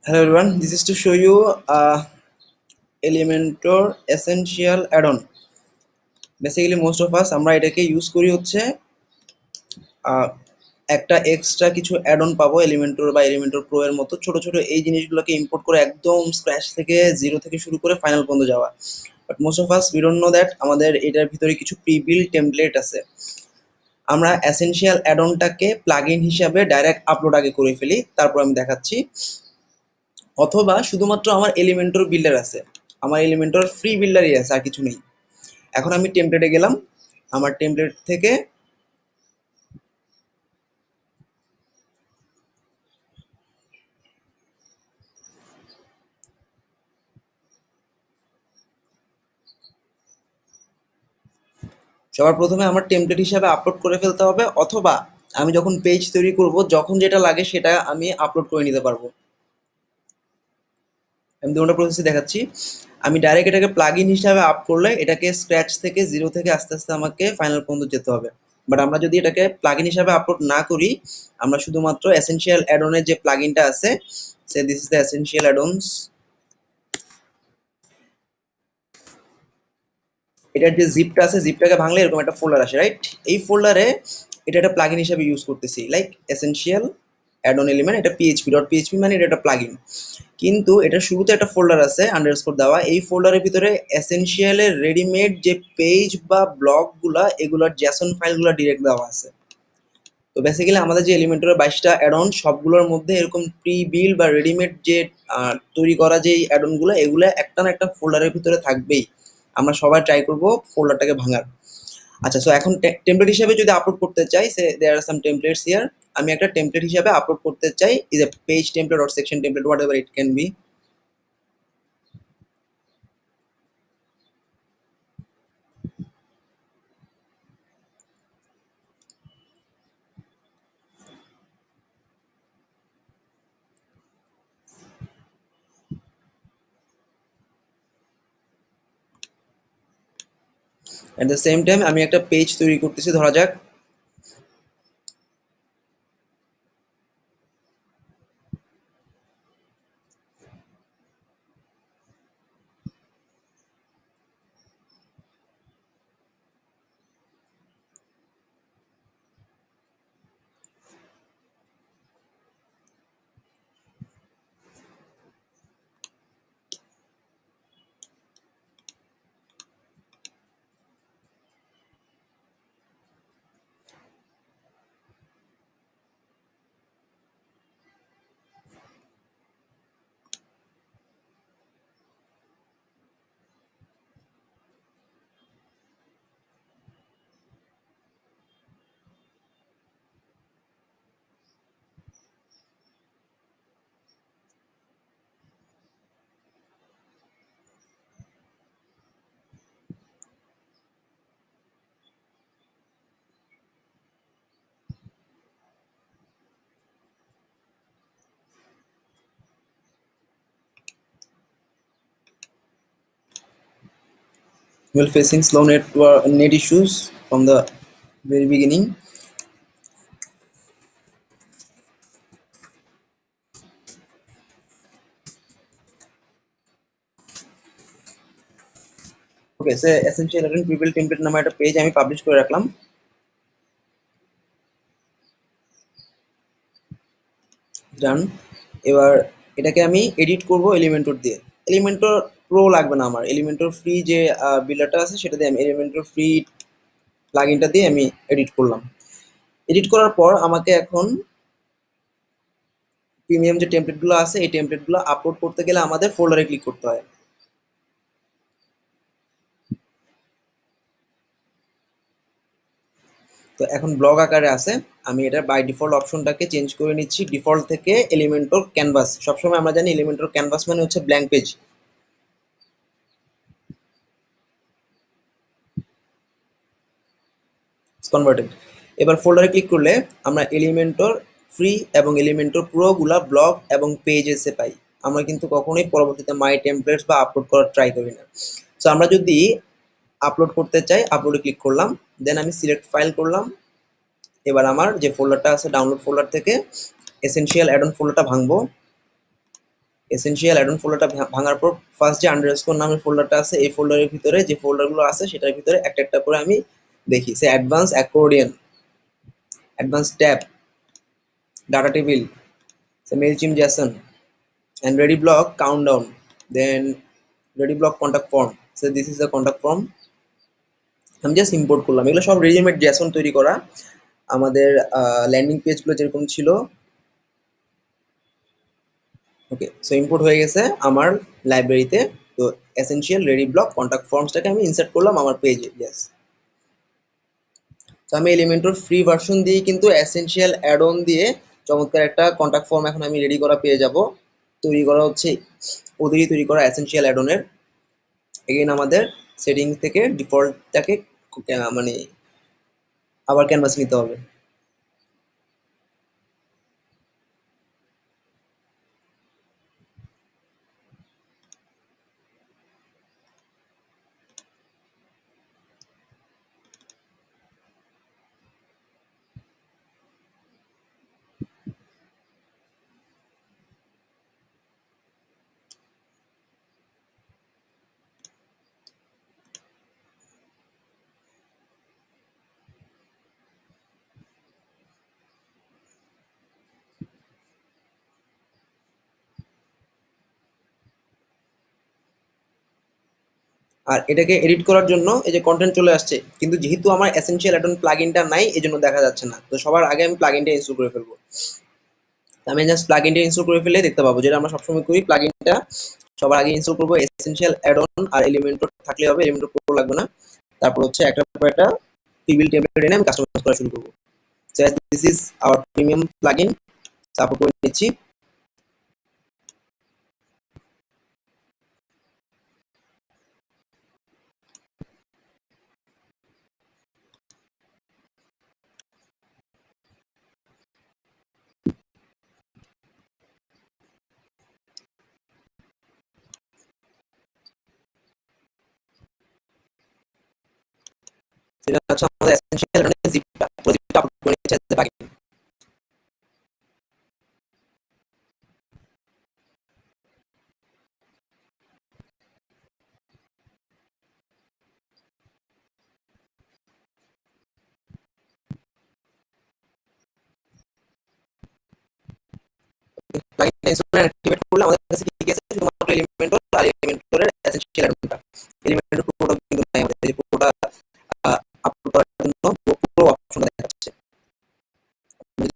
Hello everyone, this is to show you Elementor essential add-on. Basically most of us আমরা এটাকে use করি হচ্ছে একটা এক্সট্রা কিছু অ্যাড-অন পাবো এলিমেন্টর বা এলিমেন্টর প্রো এর মতো ছোট ছোট এই জিনিসগুলোকে ইম্পোর্ট করে একদম স্ক্র্যাচ থেকে জিরো থেকে শুরু করে ফাইনাল পর্যন্ত যাওয়া। But most of us we don't know that আমাদের এটার ভিতরে কিছু প্রি-বিল্ড টেমপ্লেট আছে। আমরা এসেনশিয়াল অ্যাড-অনটাকে প্লাগইন হিসাবে ডাইরেক্ট আপলোড আগে করে ফেলি, তারপর আমি দেখাচ্ছি। অথবা শুধুমাত্র আমার এলিমেন্টর বিল্ডার আছে, আমার এলিমেন্টর ফ্রি বিল্ডারই আছে, আর কিছু নেই। এখন আমি টেমপ্লেটে গেলাম, আমার টেমপ্লেট থেকে সবার প্রথমে আমার টেমপ্লেট হিসাবে আপলোড করে ফেলতে হবে, অথবা আমি যখন পেজ তৈরি করব যখন যেটা লাগে সেটা আমি আপলোড করে নিতে পারবো। আমি দুটো প্রসেসে দেখাচ্ছি। আমি ডাইরেক্ট এটাকে প্লাগইন হিসাবে আপ করলে এটাকে স্ক্র্যাচ থেকে জিরো থেকে আস্তে আস্তে আমাকে ফাইনাল পর্যন্ত যেতে হবে। বাট আমরা যদি এটাকে প্লাগইন হিসাবে আপলোড না করি, আমরা শুধুমাত্র এসেনশিয়াল অ্যাড-অনের যে প্লাগইনটা আছে, say this is the essential অ্যাড-অনস, এটার যে জিপটা আছে জিপটাকে ভাঙলে এরকম একটা ফোল্ডার আসে, রাইট? এই ফোল্ডারে এটা একটা প্লাগইন হিসেবে ইউজ করতেছি, লাইক এসেনশিয়াল অ্যাড-অন এলিমেন্ট, এটা php.php মানে এটা একটা প্লাগইন। কিন্তু এটা শুরুতে একটা ফোল্ডার আছে আন্ডারস্কোর দেওয়া, এই ফোল্ডারের ভিতরে এসেনশিয়ালের রেডিমেড যে পেজ বা ব্লগগুলা এগুলোর জ্যাসন ফাইলগুলো ডিরেক্ট দেওয়া আছে। তো বেসিক্যালি আমাদের যে এলিমেন্টরের 22টা অ্যাড-অন সবগুলোর মধ্যে এরকম প্রি বিল্ড বা রেডিমেড যে তৈরি করা যে অ্যাড-অনগুলো এগুলো একটা না একটা ফোল্ডারের ভিতরে থাকবেই। আমরা সবাই ট্রাই করব ফোল্ডারটাকে ভাঙার। আচ্ছা, সো এখন টেমপ্লেট হিসেবে যদি আপলোড করতে চাই, সে দেয়ার আর সাম টেমপ্লেটস হিয়ার। আমি একটা টেমপ্লেট হিসেবে আপলোড করতে চাই, is a page template or section template, what ever it can be. At the same time আমি একটা পেজ তৈরি করতেছি, ধরা যাক। Well, facing slow net issues from the very beginning. Okay, say essential add-on people template নামে একটা page আমি publish করে রাখলাম। ডান। এবার এটাকে আমি এডিট করব এলিমেন্টর দিয়ে। এলিমেন্টর প্রো লাগবে না আমার, এলিমেন্টর ফ্রি যে বিল্ডারটা আছে সেটা দিয়ে আমি এলিমেন্টর ফ্রি প্লাগইনটা দিয়ে আমি এডিট করলাম। এডিট করার পর আমাকে এখন প্রিমিয়াম যে টেমপ্লেটগুলো আছে এই টেমপ্লেটগুলো আপলোড করতে গেলে আমাদের ফোল্ডারে ক্লিক করতে হয়। তো এখন ব্লগ আকারে আছে, আমি এটা বাই ডিফল্ট অপশনটাকে চেঞ্জ করে নিচ্ছি। ডিফল্ট থেকে এলিমেন্টর ক্যানভাস, সবসময় আমরা জানি এলিমেন্টর ক্যানভাস মানে হচ্ছে ব্ল্যাঙ্ক পেজ। কনভার্টেড। এবার ফোল্ডারে ক্লিক করলে আমরা এলিমেন্টর ফ্রি এবং এলিমেন্টর প্রো গুলা ব্লগ এবং পেজেসে পাই। আমরা কিন্তু কখনোই পরবর্তীতে মাই টেমপ্লেটস বা আপলোড করার ট্রাই করি না। সো আমরা যদি আপলোড করতে চাই, আপলোডে ক্লিক করলাম, দেন আমি সিলেক্ট ফাইল করলাম। এবার আমার যে ফোল্ডারটা আছে ডাউনলোড ফোল্ডার থেকে এসেনশিয়াল অ্যাড-অন ফোল্ডারটা ভাঙবো। এসেনশিয়াল অ্যাডন ফোল্ডারটা ভাঙার পর ফার্স্ট যে আন্ডারস্কোর নামের ফোল্ডারটা আছে এই ফোল্ডারের ভিতরে যে ফোল্ডারগুলো আছে সেটার ভিতরে একটা একটা করে আমি দেখি, সে advance accordion, advance tab, data table, সে মেলচিম জ্যাসন, and ready block countdown, then ready block contact form, so this is the contact form আমি জাস্ট ইম্পোর্ট করলাম। এগুলো সব রেডিমেড জেসন তৈরি করা, আমাদের ল্যান্ডিং পেজগুলো যেরকম ছিল। ওকে, সো ইম্পোর্ট হয়ে গেছে আমার লাইব্রেরিতে। তো এসেনশিয়াল রেডি ব্লক কন্ট্যাক্ট ফর্মসটাকে আমি ইনসার্ট করলাম আমার পেজে। ইয়েস, তো আমি এলিমেন্টর ফ্রি ভার্সন দিয়ে কিন্তু এসেনশিয়াল অ্যাড অন দিয়ে চমৎকার একটা কন্ট্যাক্ট ফর্ম এখন আমি রেডি করা পেয়ে যাব। তৈরি করা হচ্ছে ওদেরই তৈরি করা এসেনশিয়াল অ্যাড অনের। এগেইন আমাদের সেটিংস থেকে ডিফল্টটাকে মানে আবার ক্যানভাস নিতে হবে। আর এটাকে এডিট করার জন্য এই যে কন্টেন্ট চলে আসছে, কিন্তু যেহেতু আমার এসেনশিয়াল অ্যাডন প্লাগইনটা নাই এই জন্য দেখা যাচ্ছে না। তো সবার আগে আমি প্লাগইনটা ইনস্টল করে ফেলবো। আমি জাস্ট প্লাগইনটা ইনস্টল করে ফেলে দেখতে পাবো, যেটা আমরা সবসময় করি। প্লাগইনটা সবার আগে ইনস্টল করবো, এসেনশিয়াল অ্যাডন আর এলিমেন্টর থাকলে হবে, এলিমেন্টর প্রো লাগবে না। তারপর হচ্ছে একটা পর একটা টিবিল টেমপ্লেট এনে আমি কাস্টমাইজ করা শুরু করবো। So this is our premium plugin, support করে নিচ্ছি। সেটা হচ্ছে আমাদের এসেনশিয়াল অ্যাডনের জিপটা, পুরো জিপটা আপলোড করে নিচ্ছে প্লাগইন। প্লাগইনটা ইনস্টল করে অ্যাক্টিভেট করলে আমাদের কাছে কি আছে, শুধুমাত্র এলিমেন্টর আর এলিমেন্টরের এসেনশিয়াল অ্যাডনটা। এলিমেন্টর পুরোটা কিন্তু নাই আমাদের, এই যে পুরোটা আপলোড করার জন্য পুরো অপশনটা দেখাচ্ছে।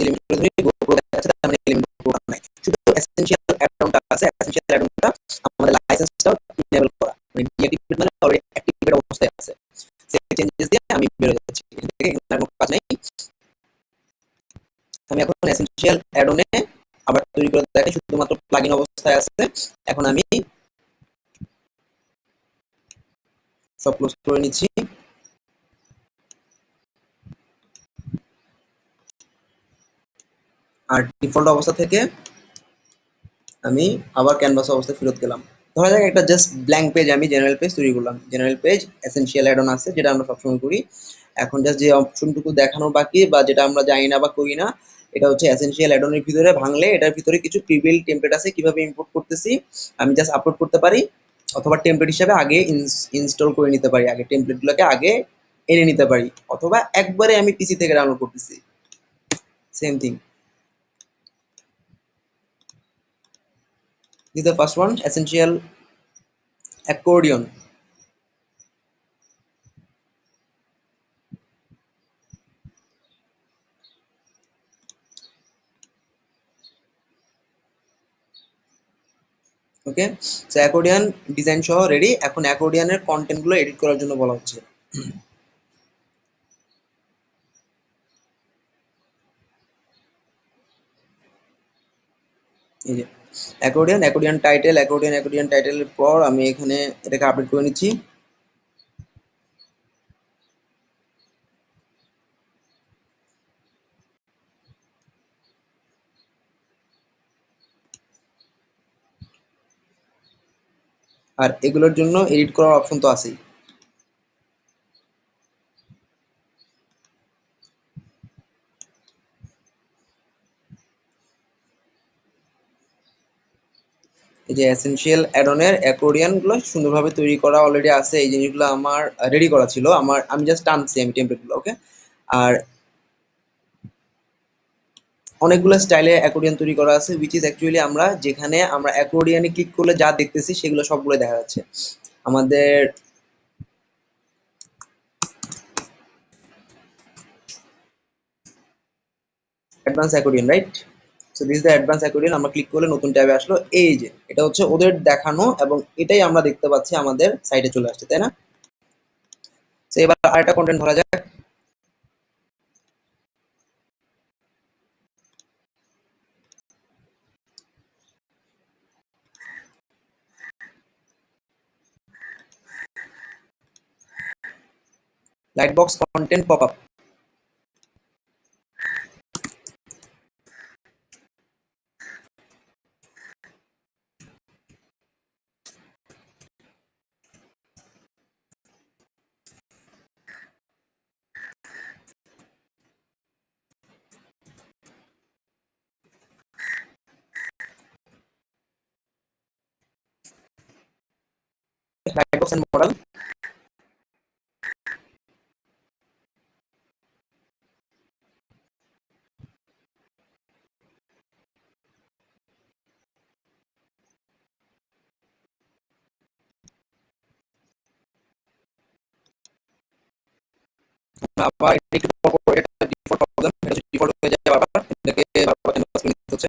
এলিমেন্টর ধরে পুরো দেখাচ্ছে, তার মানে এলিমেন্টর পুরোটা নাই, শুধু এসেনশিয়াল অ্যাডনটা আছে। এসেনশিয়াল অ্যাডনটা আমাদের লাইসেন্সটা ইনেবল করা, মানে ডিঅ্যাক্টিভেট মানে অলরেডি অ্যাক্টিভেট অবস্থায় আছে। সেই চেঞ্জেস দিয়ে আমি বের হয়ে যাচ্ছি এখান থেকে, এখানে কোনো কাজ নেই। আমি এখন এসেনশিয়াল অ্যাডনে আবার তৈরি করে দেখাই, শুধুমাত্র প্লাগইন অবস্থায় আছে। এখন আমি সব ক্লোজ করে নিচ্ছি। আর ডিফল্ট অবস্থা থেকে আমি আবার ক্যানভাস অবস্থায় ফেরত গেলাম। ধরা যাক একটা জাস্ট ব্ল্যাঙ্ক পেজ আমি জেনারেল পেজ তৈরি করলাম। General page essential add on আছে, যেটা আমরা সবসময় করি। এখন জাস্ট যে অপশনটুকু দেখানো বাকি বা যেটা আমরা জানি না বা করি না, এটা হচ্ছে এসেনশিয়াল অ্যাড অনের ভিতরে ভাঙলে এটার ভিতরে কিছু প্রিবিল্ড টেমপ্লেট আছে, কিভাবে ইম্পোর্ট করতেছি আমি জাস্ট আপলোড করতে পারি, অথবা টেমপ্লেট হিসাবে আগে ইনস্টল করে নিতে পারি, আগে টেমপ্লেটগুলোকে আগে এনে নিতে পারি, অথবা একবারে আমি পিসি থেকে ডাউনলোড করতেছি, same thing. This is the first one, essential accordion. Okay, so accordion design সহ রেডি। এখন অ্যাকর্ডিয়ানের কন্টেন্টগুলো এডিট করার জন্য বলা হচ্ছে। এই যে accordion, accordion title, accordion, accordion টাইটেলের পর আমি এখানে এটাকে আপডেট করে নিচ্ছি। আর এগুলোর জন্য এডিট করার অপশন তো আছেই। এই যে এসেনশিয়াল অ্যাডনের অ্যাকর্ডিয়ানগুলো সুন্দরভাবে তৈরি করা অলরেডি আছে। এই জিনিসগুলো আমার রেডি করা ছিল, আমি জাস্ট টানছি আমি টেমপ্লেটগুলো, ওকে। আর অনেকগুলো স্টাইলে অ্যাকর্ডিয়ান তৈরি করা আছে, উইচ ইজ অ্যাকচুয়ালি আমরা যেখানে আমরা অ্যাকর্ডিয়ানে ক্লিক করলে যা দেখতেছি সেগুলো সবগুলো দেখা যাচ্ছে আমাদের। Advance accordion, right? So this the advance accordion. আমরা ক্লিক করলে নতুন ট্যাবে আসলো। এই যে এটা হচ্ছে ওদের দেখানো এবং এটাই আমরা দেখতে পাচ্ছি আমাদের সাইটে চলে আসছে, তাই না? তো এবার আরেকটা কন্টেন্ট ধরা যাক। Light box content pop up. Light box and modal. আবার এটা একটু পর এটা ডিফল্ট প্রবলেম, এটা ডিফল্ট হয়ে যায় বারবার, এটাকে বারবার ক্যানভাস করে নিতে হচ্ছে।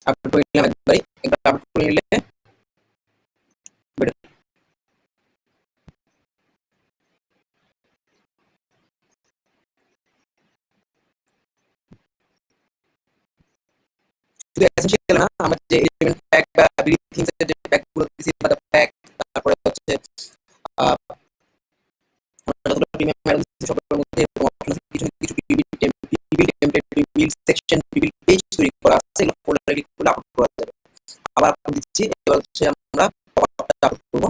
আপলোড করে নিলাম একবারই, একবার আপলোড করে নিলে better। শুধু এসেনশিয়াল না, আমরা যে এলিমেন্ট প্যাক বা বিডি থিমস এর যে প্যাক গুলো দিছি বা প্যাক, তারপরে হচ্ছে আমরা যতগুলো প্রিমিয়াম অ্যাডন দিছি সবগুলোর মধ্যে এরকম অপশন আছে, কিছু কিছু পিবিল টেমপ্লেট, পিবিল সেকশন, পিবিল পেজ তৈরি করা আছে, এগুলো ফোল্ডারে ক্লিক করলে আপলোড করা যাবে। আবার আপলোড দিচ্ছি, এবার হচ্ছে আমরা পপআপটা আপলোড করব।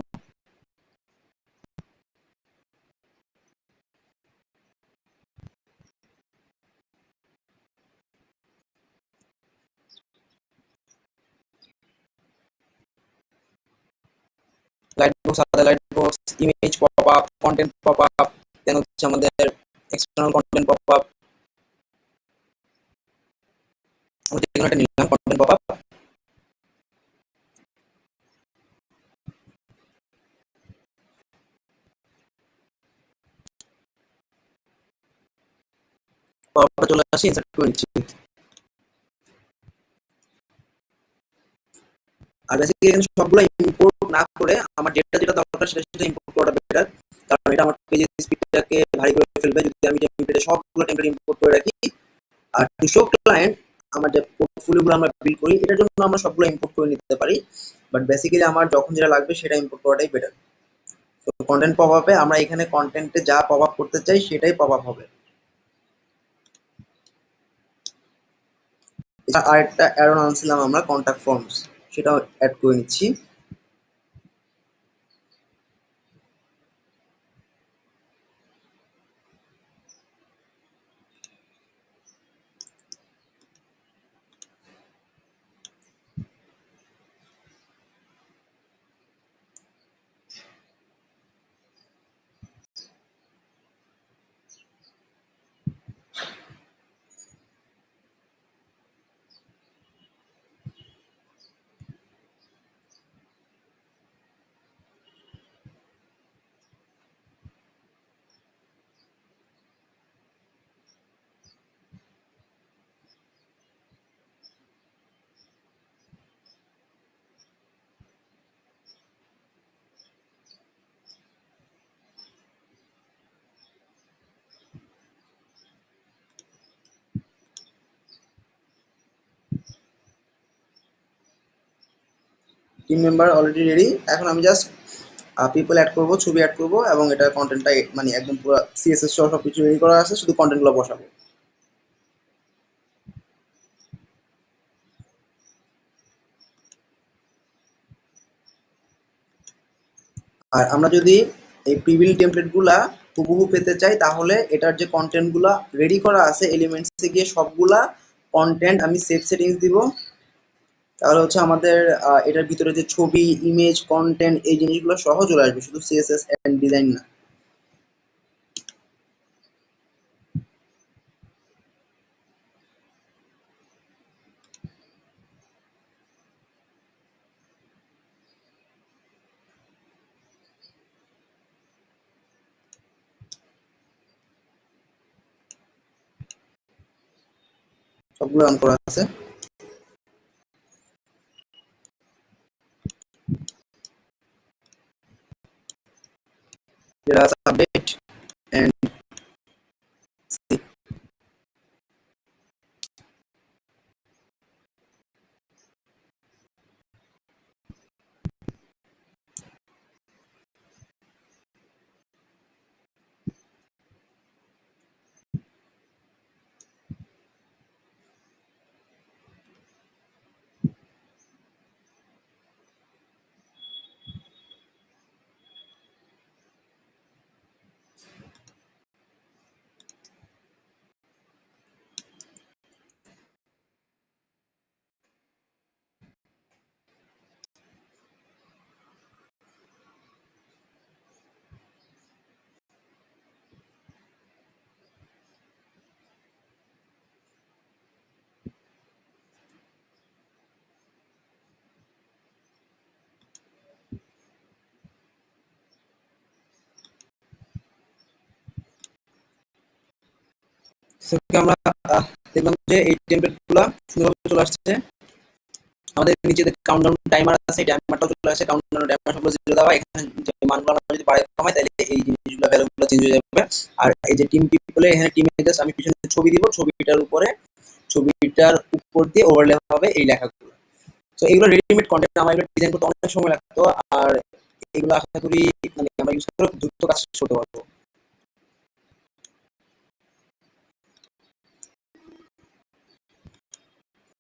লাইট বক্স, আলাদা light box, image popup, content popup, then হচ্ছে আমাদের এক্সটার্নাল কন্টেন্ট পপআপ। আমরা যে কোনো একটা নিলাম কন্টেন্ট পপআপ। পপআপটা চলে আসে, ইনসার্ট করে নিচ্ছি। আর বেসিক্যালি এখানে সবগুলো ইম্পোর্ট না করে আমার যেটা যেটা দরকার সেটা সেটা ইম্পোর্ট করাটা বেটার, কারণ এটা আমার পেজের স্পিডটাকে ভারী করে ফেলবে যদি আমি টেমপ্লেটে সবগুলো টেমপ্লেট ইম্পোর্ট করে রাখি। আর টু শো ক্লায়েন্ট, আমার যে পোর্টফোলিওগুলো আমরা বিল্ড করি এটার জন্য আমরা সবগুলো ইম্পোর্ট করে নিতে পারি, বাট বেসিক্যালি আমার যখন যেটা লাগবে সেটা ইম্পোর্ট করাটাই বেটার। তো কন্টেন্ট পপ আপে আমরা এখানে কন্টেন্টে যা পপ আপ করতে চাই সেটাই পপ আপ হবে। আরেকটা অ্যারন আনছিলাম আমরা, কন্ট্যাক্ট ফর্মস, সেটাও অ্যাড করে নিচ্ছি। Team member already ready. এখন আমি জাস্ট পিপল অ্যাড করবো, ছবি অ্যাড করবো এবং এটা কন্টেন্টটা মানে একদম পুরো সিএসএস সহ সব কিছু রেডি করা আছে, শুধু কন্টেন্টগুলো বসাবো। আর আমরা যদি এই প্রিভিল টেমপ্লেটগুলা হুবহু পেতে চাই তাহলে এটার যে কন্টেন্টগুলা রেডি করা আছে এলিমেন্টসে গিয়ে সবগুলা কন্টেন্ট আমি সেভ সেটিংস দিব। তাহলে হচ্ছে আমাদের এটার ভিতরে যে ছবি, ইমেজ, কন্টেন্ট এই জিনিসগুলো সহ চলে আসবে, শুধু সিএসএস এন্ড ডিজাইন না। সবগুলো রান করা আছে। যেটা আছে আপডেট এন্ড আমরা দেখলাম যে এই টেমপ্লেটগুলো সুন্দরভাবে চলে আসছে। আমাদের নিচে যে কাউন্টডাউন টাইমার আছে, এই টাইমারটাও চলে আসছে। কাউন্টডাউন টাইমার সবগুলো জিরো দেওয়া, এখানে যে মানগুলো আমরা যদি বাড়াই কমাই তাহলে এই জিনিসগুলো ভ্যালুগুলো চেঞ্জ হয়ে যাবে। আর এই যে টিম পিপলে এখানে টিম জাস্ট আমি পিছনে ছবি দিব, ছবিটার উপরে ছবিটার উপর দিয়ে ওভারলে হবে এই লেখাগুলো। তো এগুলো রেডিমেড কন্টেন্ট, আমার এগুলো ডিজাইন করতে অনেক সময় লাগতো। আর এগুলো আশা করি মানে আমরা ইউজ করে দ্রুত কাজ শেষ করতে পারবো।